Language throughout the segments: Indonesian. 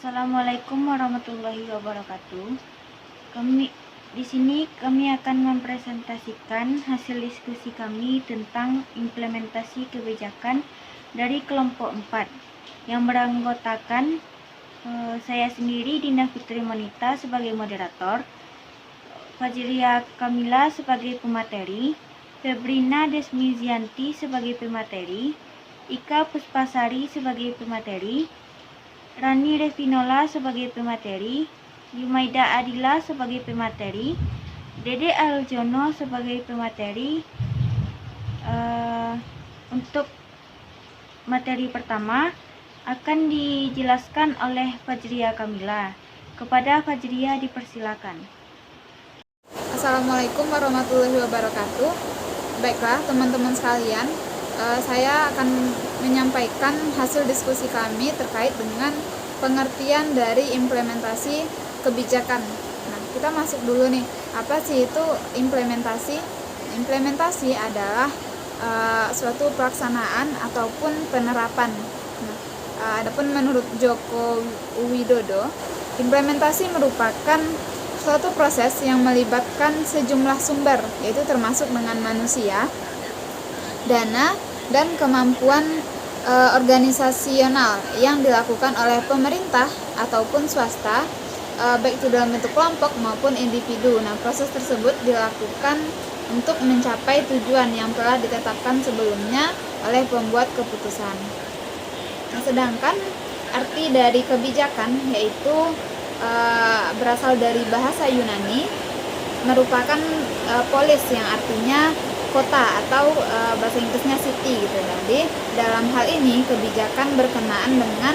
Assalamualaikum warahmatullahi wabarakatuh. Di sini kami akan mempresentasikan hasil diskusi kami tentang implementasi kebijakan dari kelompok 4 yang beranggotakan saya sendiri, Dinda Fitri Monita, sebagai moderator, Fajria Kamila sebagai pemateri, Febrina Desmizianti sebagai pemateri, Ika Puspasari sebagai pemateri, Rani Revinola sebagai pemateri, Yumaida Adila sebagai pemateri, Dede Aljono sebagai pemateri. Untuk materi pertama akan dijelaskan oleh Fajria Kamila. Kepada Fajria dipersilakan. Assalamualaikum warahmatullahi wabarakatuh. Baiklah teman-teman sekalian, saya akan menyampaikan hasil diskusi kami terkait dengan pengertian dari implementasi kebijakan. Nah, kita masuk dulu nih, apa sih itu implementasi? Implementasi adalah suatu pelaksanaan ataupun penerapan. Nah, adapun menurut Joko Widodo, implementasi merupakan suatu proses yang melibatkan sejumlah sumber, yaitu termasuk dengan manusia, dana, dan kemampuan organisasional yang dilakukan oleh pemerintah ataupun swasta, baik itu dalam bentuk kelompok maupun individu. Nah, proses tersebut dilakukan untuk mencapai tujuan yang telah ditetapkan sebelumnya oleh pembuat keputusan. Nah, sedangkan arti dari kebijakan yaitu berasal dari bahasa Yunani, merupakan polis yang artinya kota atau bahasa Inggrisnya city gitu. Jadi dalam hal ini kebijakan berkenaan dengan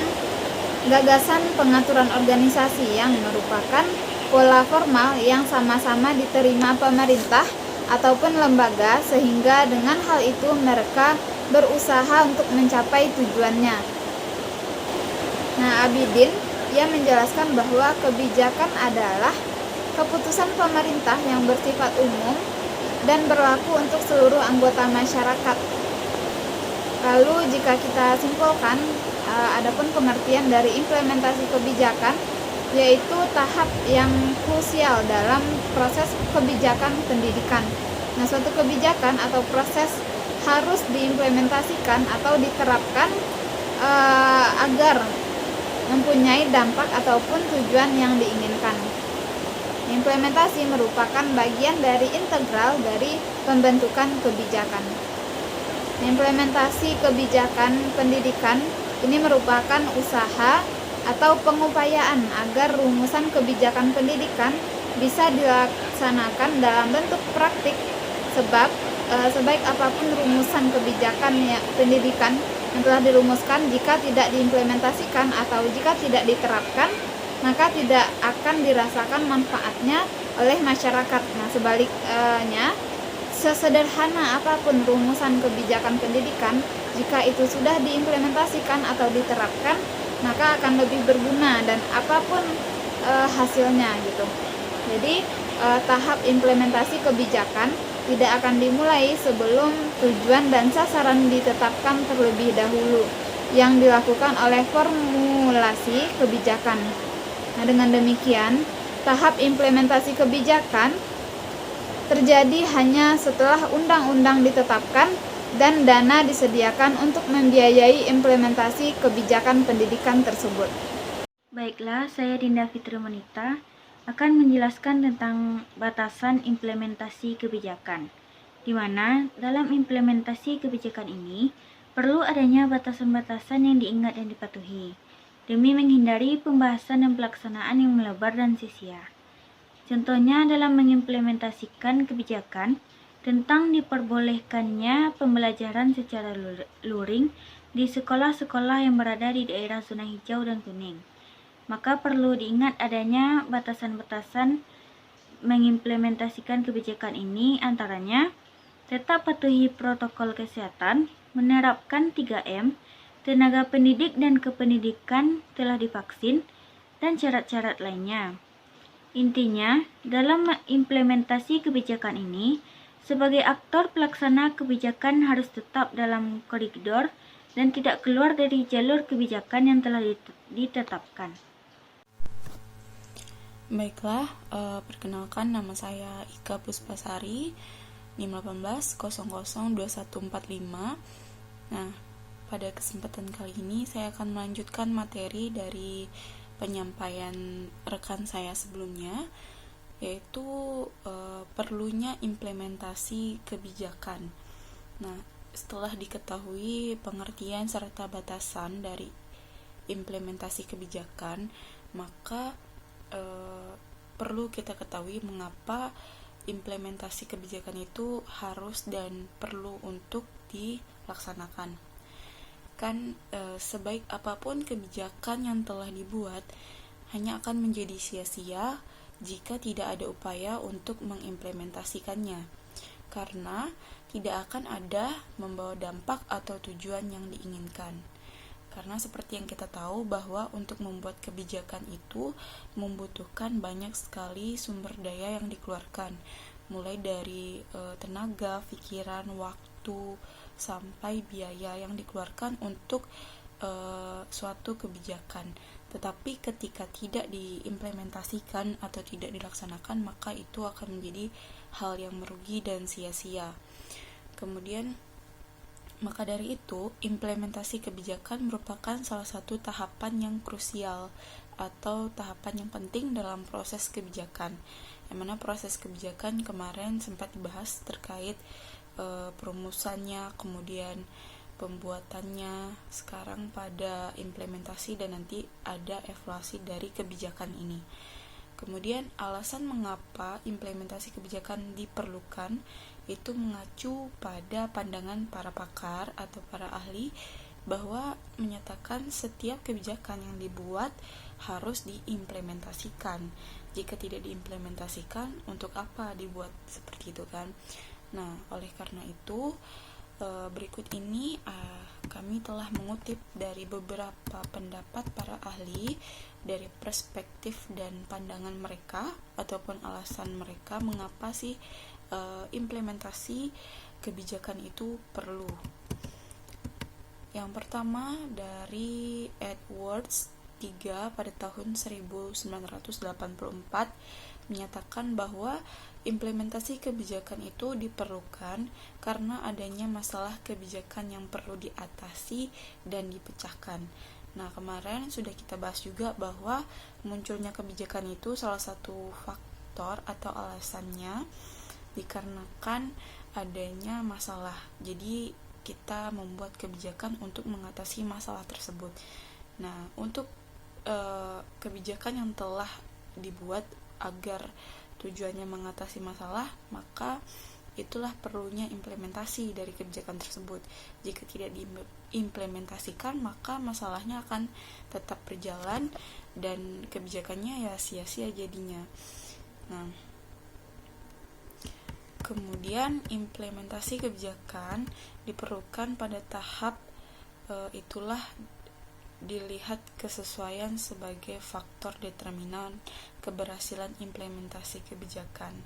gagasan pengaturan organisasi yang merupakan pola formal yang sama-sama diterima pemerintah ataupun lembaga, sehingga dengan hal itu mereka berusaha untuk mencapai tujuannya. Nah, Abidin ia menjelaskan bahwa kebijakan adalah keputusan pemerintah yang bersifat umum dan berlaku untuk seluruh anggota masyarakat. Lalu jika kita simpulkan, adapun pengertian dari implementasi kebijakan yaitu tahap yang krusial dalam proses kebijakan pendidikan. Nah, suatu kebijakan atau proses harus diimplementasikan atau diterapkan agar mempunyai dampak ataupun tujuan yang diinginkan. Implementasi merupakan bagian dari integral dari pembentukan kebijakan. Implementasi kebijakan pendidikan ini merupakan usaha atau pengupayaan agar rumusan kebijakan pendidikan bisa dilaksanakan dalam bentuk praktik, sebab sebaik apapun rumusan kebijakan pendidikan yang telah dirumuskan, jika tidak diimplementasikan atau jika tidak diterapkan, maka tidak akan dirasakan manfaatnya oleh masyarakat. Nah, sebaliknya, sesederhana apapun rumusan kebijakan pendidikan, jika itu sudah diimplementasikan atau diterapkan, maka akan lebih berguna dan apapun hasilnya gitu. Jadi tahap implementasi kebijakan tidak akan dimulai sebelum tujuan dan sasaran ditetapkan terlebih dahulu, yang dilakukan oleh formulasi kebijakan. Nah, dengan demikian, tahap implementasi kebijakan terjadi hanya setelah undang-undang ditetapkan dan dana disediakan untuk membiayai implementasi kebijakan pendidikan tersebut. Baiklah, saya Dinda Fitri Monita akan menjelaskan tentang batasan implementasi kebijakan, di mana dalam implementasi kebijakan ini perlu adanya batasan-batasan yang diingat dan dipatuhi, demi menghindari pembahasan dan pelaksanaan yang melebar dan sia-sia. Contohnya dalam mengimplementasikan kebijakan tentang diperbolehkannya pembelajaran secara luring di sekolah-sekolah yang berada di daerah zona hijau dan kuning, maka perlu diingat adanya batasan-batasan mengimplementasikan kebijakan ini, antaranya tetap patuhi protokol kesehatan, menerapkan 3M, tenaga pendidik dan kependidikan telah divaksin, dan syarat-syarat lainnya. Intinya, dalam implementasi kebijakan ini, sebagai aktor pelaksana kebijakan harus tetap dalam koridor dan tidak keluar dari jalur kebijakan yang telah ditetapkan. Baiklah, perkenalkan nama saya Ika Puspasari, NIM 18002145. Nah, pada kesempatan kali ini saya akan melanjutkan materi dari penyampaian rekan saya sebelumnya, yaitu perlunya implementasi kebijakan. Nah, setelah diketahui pengertian serta batasan dari implementasi kebijakan, maka perlu kita ketahui mengapa implementasi kebijakan itu harus dan perlu untuk dilaksanakan. Kan sebaik apapun kebijakan yang telah dibuat, hanya akan menjadi sia-sia jika tidak ada upaya untuk mengimplementasikannya, karena tidak akan ada membawa dampak atau tujuan yang diinginkan. Karena seperti yang kita tahu bahwa untuk membuat kebijakan itu membutuhkan banyak sekali sumber daya yang dikeluarkan, mulai dari tenaga, pikiran, waktu, sampai biaya yang dikeluarkan untuk suatu kebijakan. Tetapi ketika tidak diimplementasikan atau tidak dilaksanakan, maka itu akan menjadi hal yang merugi dan sia-sia. Kemudian maka dari itu, implementasi kebijakan merupakan salah satu tahapan yang krusial atau tahapan yang penting dalam proses kebijakan. Yang mana proses kebijakan kemarin sempat dibahas terkait perumusannya, kemudian pembuatannya, sekarang pada implementasi dan nanti ada evaluasi dari kebijakan ini. Kemudian alasan mengapa implementasi kebijakan diperlukan itu mengacu pada pandangan para pakar atau para ahli bahwa menyatakan setiap kebijakan yang dibuat harus diimplementasikan. Jika tidak diimplementasikan, untuk apa dibuat seperti itu kan? Nah, oleh karena itu berikut ini kami telah mengutip dari beberapa pendapat para ahli dari perspektif dan pandangan mereka ataupun alasan mereka mengapa sih implementasi kebijakan itu perlu. Yang pertama dari Edwards 3 pada tahun 1984 menyatakan bahwa implementasi kebijakan itu diperlukan karena adanya masalah kebijakan yang perlu diatasi dan dipecahkan. Nah, kemarin sudah kita bahas juga bahwa munculnya kebijakan itu salah satu faktor atau alasannya dikarenakan adanya masalah. Jadi kita membuat kebijakan untuk mengatasi masalah tersebut. Nah, untuk kebijakan yang telah dibuat agar tujuannya mengatasi masalah, maka itulah perlunya implementasi dari kebijakan tersebut. Jika tidak diimplementasikan, maka masalahnya akan tetap berjalan dan kebijakannya ya sia-sia jadinya. Nah, kemudian implementasi kebijakan diperlukan pada tahap itulah dilihat kesesuaian sebagai faktor determinan keberhasilan implementasi kebijakan.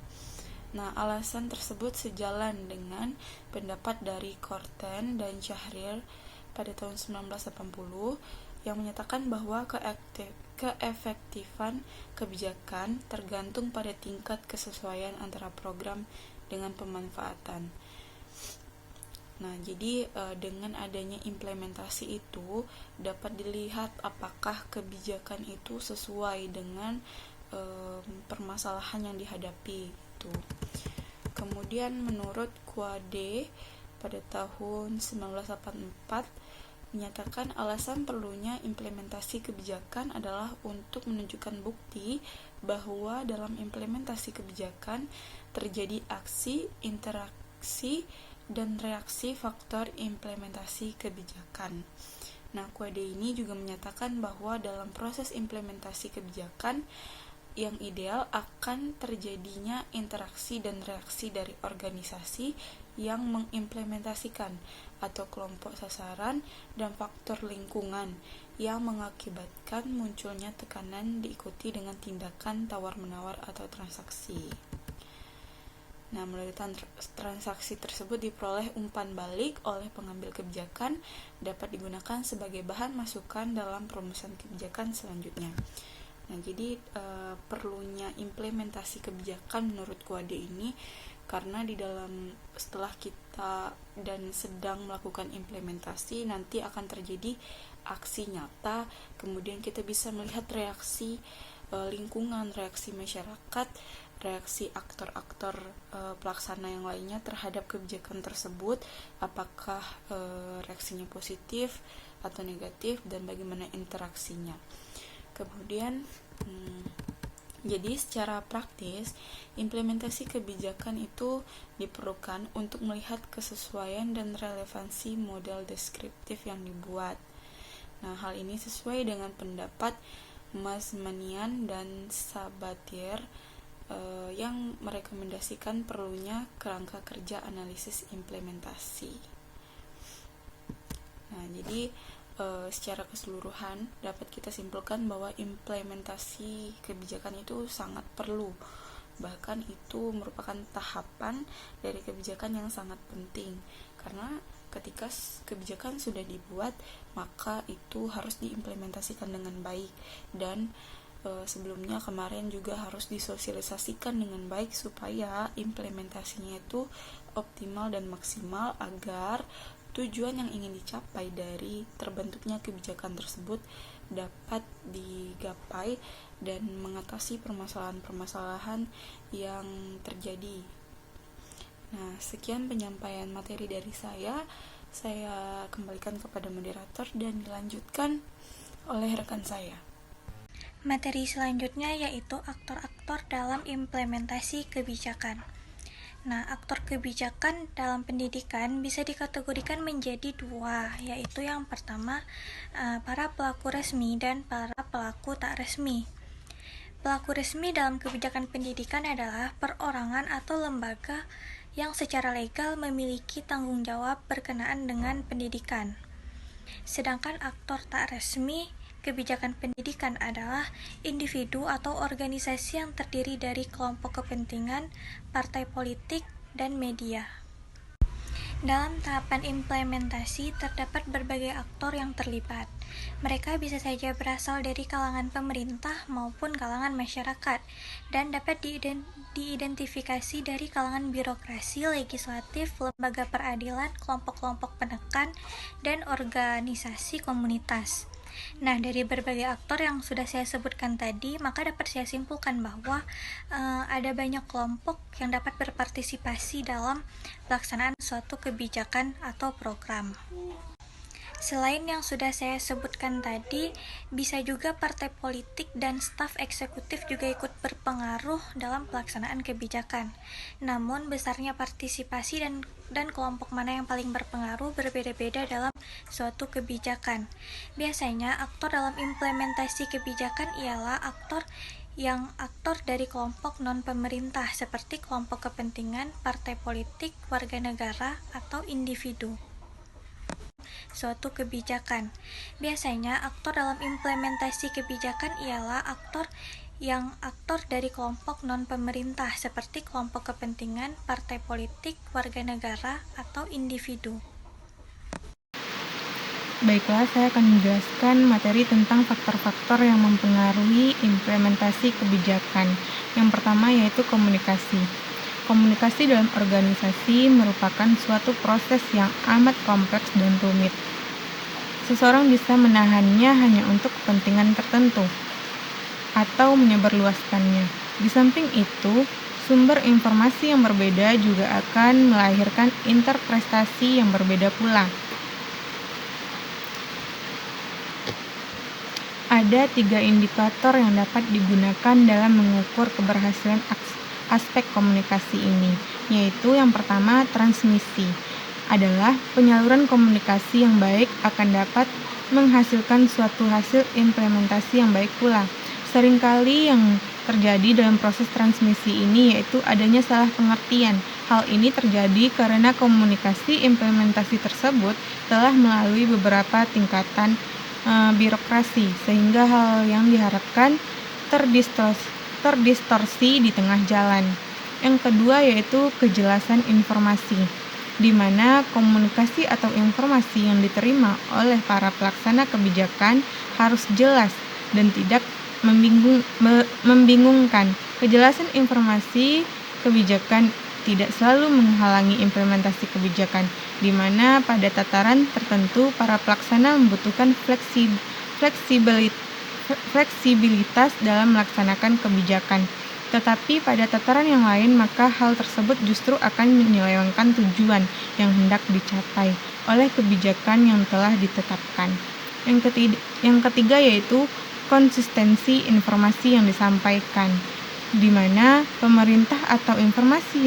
Nah, alasan tersebut sejalan dengan pendapat dari Korten dan Syahrir pada tahun 1980 yang menyatakan bahwa keefektifan kebijakan tergantung pada tingkat kesesuaian antara program dengan pemanfaatan. Nah, jadi dengan adanya implementasi itu dapat dilihat apakah kebijakan itu sesuai dengan permasalahan yang dihadapi itu. Kemudian menurut Quade pada tahun 1984 menyatakan alasan perlunya implementasi kebijakan adalah untuk menunjukkan bukti bahwa dalam implementasi kebijakan terjadi aksi, interaksi, dan reaksi faktor implementasi kebijakan. Nah, Quade ini juga menyatakan bahwa dalam proses implementasi kebijakan yang ideal akan terjadinya interaksi dan reaksi dari organisasi yang mengimplementasikan atau kelompok sasaran dan faktor lingkungan yang mengakibatkan munculnya tekanan diikuti dengan tindakan tawar-menawar atau transaksi. Nah, melalui transaksi tersebut diperoleh umpan balik oleh pengambil kebijakan dapat digunakan sebagai bahan masukan dalam perumusan kebijakan selanjutnya. Nah, jadi perlunya implementasi kebijakan menurut Kuade ini karena di dalam setelah kita dan sedang melakukan implementasi nanti akan terjadi aksi nyata, kemudian kita bisa melihat reaksi lingkungan, reaksi masyarakat, reaksi aktor-aktor pelaksana yang lainnya terhadap kebijakan tersebut, apakah reaksinya positif atau negatif dan bagaimana interaksinya. Kemudian jadi secara praktis, implementasi kebijakan itu diperlukan untuk melihat kesesuaian dan relevansi model deskriptif yang dibuat. Nah, hal ini sesuai dengan pendapat Mas Manian dan Sabatier yang merekomendasikan perlunya kerangka kerja analisis implementasi. Nah, jadi secara keseluruhan dapat kita simpulkan bahwa implementasi kebijakan itu sangat perlu, bahkan itu merupakan tahapan dari kebijakan yang sangat penting, karena ketika kebijakan sudah dibuat maka itu harus diimplementasikan dengan baik, dan sebelumnya kemarin juga harus disosialisasikan dengan baik supaya implementasinya itu optimal dan maksimal agar tujuan yang ingin dicapai dari terbentuknya kebijakan tersebut dapat digapai dan mengatasi permasalahan-permasalahan yang terjadi. Nah, sekian penyampaian materi dari saya kembalikan kepada moderator dan dilanjutkan oleh rekan saya. Materi selanjutnya yaitu aktor-aktor dalam implementasi kebijakan. Nah, aktor kebijakan dalam pendidikan bisa dikategorikan menjadi dua, yaitu yang pertama, para pelaku resmi dan para pelaku tak resmi. Pelaku resmi dalam kebijakan pendidikan adalah perorangan atau lembaga yang secara legal memiliki tanggung jawab berkenaan dengan pendidikan. Sedangkan aktor tak resmi kebijakan pendidikan adalah individu atau organisasi yang terdiri dari kelompok kepentingan, partai politik, dan media. Dalam tahapan implementasi terdapat berbagai aktor yang terlibat. Mereka bisa saja berasal dari kalangan pemerintah maupun kalangan masyarakat, dan dapat diidentifikasi dari kalangan birokrasi, legislatif, lembaga peradilan, kelompok-kelompok penekan, dan organisasi komunitas. Nah, dari berbagai aktor yang sudah saya sebutkan tadi, maka dapat saya simpulkan bahwa ada banyak kelompok yang dapat berpartisipasi dalam pelaksanaan suatu kebijakan atau program. Selain yang sudah saya sebutkan tadi, bisa juga partai politik dan staf eksekutif juga ikut berpengaruh dalam pelaksanaan kebijakan. Namun, besarnya partisipasi dan kelompok mana yang paling berpengaruh berbeda-beda dalam suatu kebijakan. Biasanya, aktor dalam implementasi kebijakan ialah aktor dari kelompok non-pemerintah seperti kelompok kepentingan, partai politik, warga negara, atau individu. Suatu kebijakan. Biasanya aktor dalam implementasi kebijakan ialah aktor dari kelompok non-pemerintah seperti kelompok kepentingan, partai politik, warga negara, atau individu. Baiklah, saya akan menjelaskan materi tentang faktor-faktor yang mempengaruhi implementasi kebijakan. Yang pertama yaitu komunikasi. Komunikasi dalam organisasi merupakan suatu proses yang amat kompleks dan rumit. Seseorang bisa menahannya hanya untuk kepentingan tertentu atau menyebarluaskannya. Di samping itu, sumber informasi yang berbeda juga akan melahirkan interpretasi yang berbeda pula. Ada 3 indikator yang dapat digunakan dalam mengukur keberhasilan aspek komunikasi ini, yaitu yang pertama, transmisi adalah penyaluran komunikasi yang baik akan dapat menghasilkan suatu hasil implementasi yang baik pula. Seringkali yang terjadi dalam proses transmisi ini yaitu adanya salah pengertian. Hal ini terjadi karena komunikasi implementasi tersebut telah melalui beberapa tingkatan birokrasi, sehingga hal yang diharapkan terdistorsi di tengah jalan. Yang kedua yaitu kejelasan informasi, di mana komunikasi atau informasi yang diterima oleh para pelaksana kebijakan harus jelas dan tidak membingungkan. Kejelasan informasi kebijakan tidak selalu menghalangi implementasi kebijakan, di mana pada tataran tertentu para pelaksana membutuhkan fleksibilitas dalam melaksanakan kebijakan. Tetapi pada tataran yang lain, maka hal tersebut justru akan menyelewengkan tujuan yang hendak dicapai oleh kebijakan yang telah ditetapkan. Yang ketiga yaitu konsistensi informasi yang disampaikan, di mana perintah atau informasi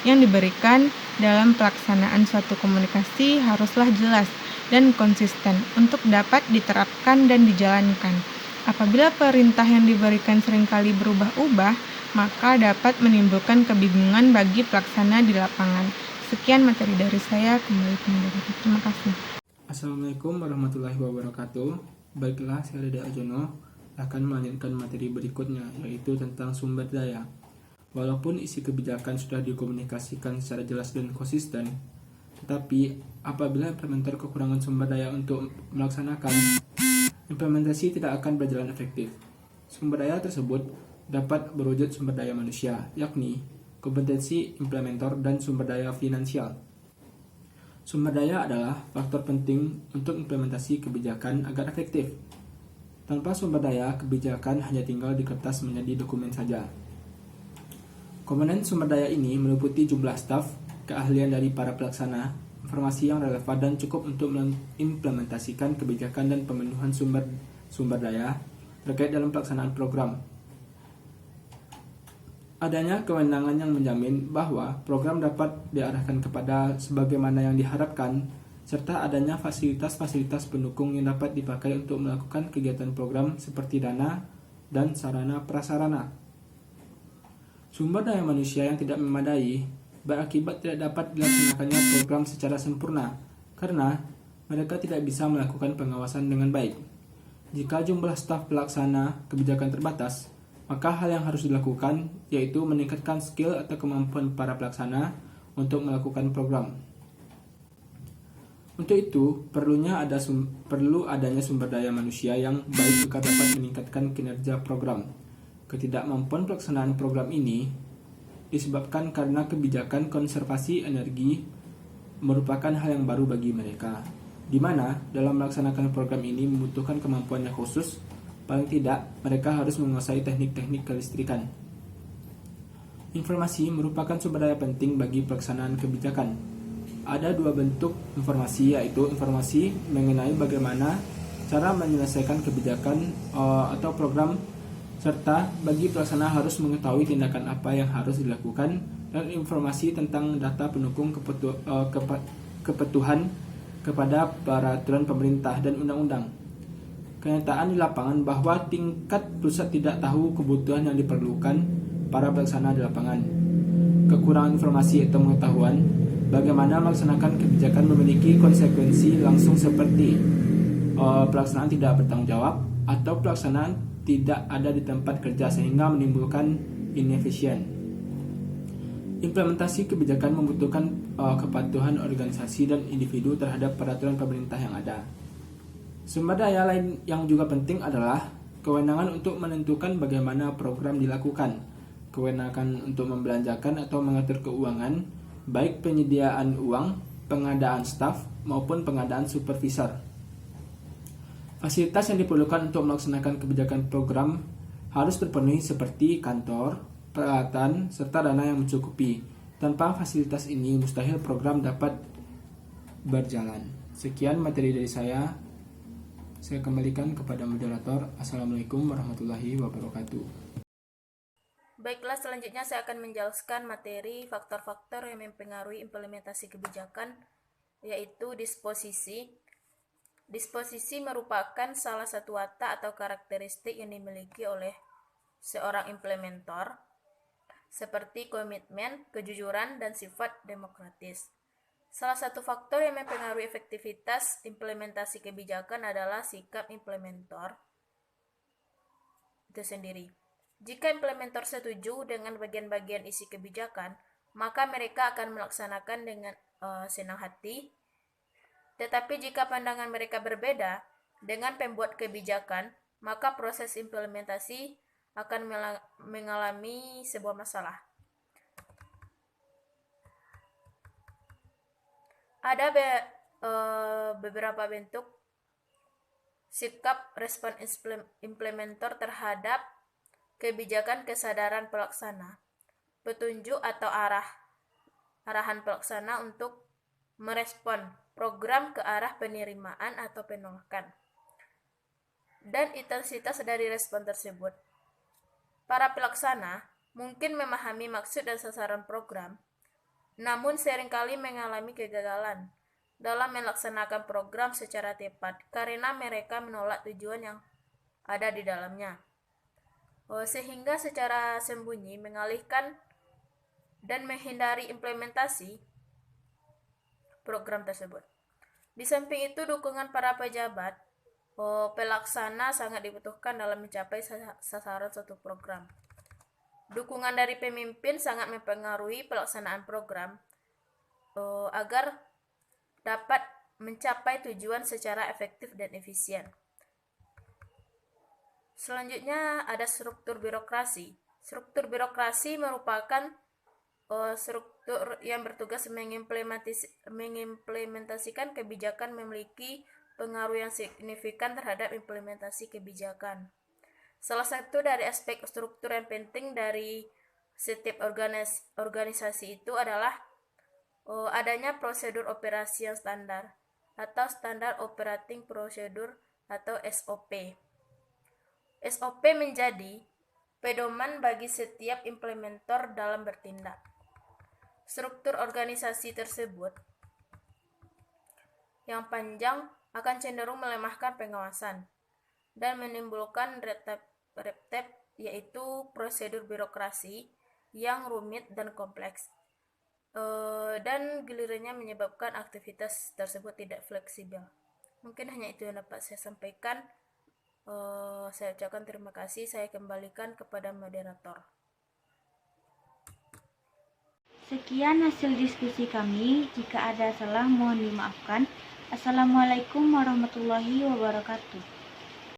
yang diberikan dalam pelaksanaan suatu komunikasi haruslah jelas dan konsisten untuk dapat diterapkan dan dijalankan. Apabila perintah yang diberikan seringkali berubah-ubah, maka dapat menimbulkan kebingungan bagi pelaksana di lapangan. Sekian materi dari saya, kembali ke moderator. Terima kasih. Assalamualaikum warahmatullahi wabarakatuh. Baiklah, saya Rida Ajono akan melanjutkan materi berikutnya, yaitu tentang sumber daya. Walaupun isi kebijakan sudah dikomunikasikan secara jelas dan konsisten, tetapi apabila implementer kekurangan sumber daya untuk melaksanakan, implementasi tidak akan berjalan efektif. Sumber daya tersebut dapat berwujud sumber daya manusia, yakni kompetensi implementer dan sumber daya finansial. Sumber daya adalah faktor penting untuk implementasi kebijakan agar efektif. Tanpa sumber daya, kebijakan hanya tinggal di kertas menjadi dokumen saja. Komponen sumber daya ini meliputi jumlah staf, keahlian dari para pelaksana, informasi yang relevan dan cukup untuk mengimplementasikan kebijakan dan pemenuhan sumber daya terkait dalam pelaksanaan program. Adanya kewenangan yang menjamin bahwa program dapat diarahkan kepada sebagaimana yang diharapkan, serta adanya fasilitas-fasilitas pendukung yang dapat dipakai untuk melakukan kegiatan program seperti dana dan sarana prasarana. Sumber daya manusia yang tidak memadai berakibat tidak dapat dilaksanakannya program secara sempurna, karena mereka tidak bisa melakukan pengawasan dengan baik. Jika jumlah staf pelaksana kebijakan terbatas, maka hal yang harus dilakukan yaitu meningkatkan skill atau kemampuan para pelaksana untuk melakukan program. Untuk itu, perlu adanya sumber daya manusia yang baik agar dapat meningkatkan kinerja program. Ketidakmampuan pelaksanaan program ini disebabkan karena kebijakan konservasi energi merupakan hal yang baru bagi mereka, di mana dalam melaksanakan program ini membutuhkan kemampuan yang khusus. Paling tidak, mereka harus menguasai teknik-teknik kelistrikan. Informasi merupakan sumber daya penting bagi pelaksanaan kebijakan. Ada dua bentuk informasi, yaitu informasi mengenai bagaimana cara menyelesaikan kebijakan atau program, serta bagi pelaksana harus mengetahui tindakan apa yang harus dilakukan, dan informasi tentang data pendukung kepatuhan kepada peraturan pemerintah dan undang-undang. Kenyataan di lapangan bahwa tingkat pusat tidak tahu kebutuhan yang diperlukan para pelaksana di lapangan. Kekurangan informasi atau pengetahuan bagaimana melaksanakan kebijakan memiliki konsekuensi langsung seperti pelaksanaan tidak bertanggung jawab atau pelaksanaan tidak ada di tempat kerja sehingga menimbulkan inefisien. Implementasi kebijakan membutuhkan kepatuhan organisasi dan individu terhadap peraturan pemerintah yang ada. Sumber daya lain yang juga penting adalah kewenangan untuk menentukan bagaimana program dilakukan, kewenangan untuk membelanjakan atau mengatur keuangan, baik penyediaan uang, pengadaan staf, maupun pengadaan supervisor. Fasilitas yang diperlukan untuk melaksanakan kebijakan program harus terpenuhi seperti kantor, peralatan, serta dana yang mencukupi. Tanpa fasilitas ini, mustahil program dapat berjalan. Sekian materi dari saya. Saya kembalikan kepada moderator. Assalamualaikum warahmatullahi wabarakatuh. Baiklah, selanjutnya saya akan menjelaskan materi faktor-faktor yang mempengaruhi implementasi kebijakan, yaitu disposisi. Disposisi merupakan salah satu watak atau karakteristik yang dimiliki oleh seorang implementer, seperti komitmen, kejujuran, dan sifat demokratis. Salah satu faktor yang mempengaruhi efektivitas implementasi kebijakan adalah sikap implementer itu sendiri. Jika implementer setuju dengan bagian-bagian isi kebijakan, maka mereka akan melaksanakan dengan senang hati. Tetapi jika pandangan mereka berbeda, dengan pembuat kebijakan, maka proses implementasi akan mengalami sebuah masalah. Ada beberapa bentuk sikap respon implementer terhadap kebijakan kesadaran pelaksana, petunjuk atau arahan pelaksana untuk merespon program ke arah penerimaan atau penolakan, dan intensitas dari respon tersebut. Para pelaksana mungkin memahami maksud dan sasaran program, namun seringkali mengalami kegagalan dalam melaksanakan program secara tepat karena mereka menolak tujuan yang ada di dalamnya, sehingga secara sembunyi mengalihkan dan menghindari implementasi program tersebut. Di samping itu, dukungan para pejabat pelaksana sangat dibutuhkan dalam mencapai sasaran suatu program. Dukungan dari pemimpin sangat mempengaruhi pelaksanaan program agar dapat mencapai tujuan secara efektif dan efisien. Selanjutnya ada struktur birokrasi. Struktur birokrasi merupakan struktur yang bertugas mengimplementasikan kebijakan, memiliki pengaruh yang signifikan terhadap implementasi kebijakan. Salah satu dari aspek struktur yang penting dari setiap organisasi itu adalah adanya prosedur operasi yang standar atau Standard Operating Procedure atau SOP. SOP menjadi pedoman bagi setiap implementer dalam bertindak. Struktur organisasi tersebut yang panjang akan cenderung melemahkan pengawasan dan menimbulkan red tape, yaitu prosedur birokrasi yang rumit dan kompleks, dan gilirannya menyebabkan aktivitas tersebut tidak fleksibel. Mungkin hanya itu yang dapat saya sampaikan. Saya ucapkan terima kasih. Saya kembalikan kepada moderator. Sekian hasil diskusi kami. Jika ada salah mohon dimaafkan. Assalamualaikum warahmatullahi wabarakatuh.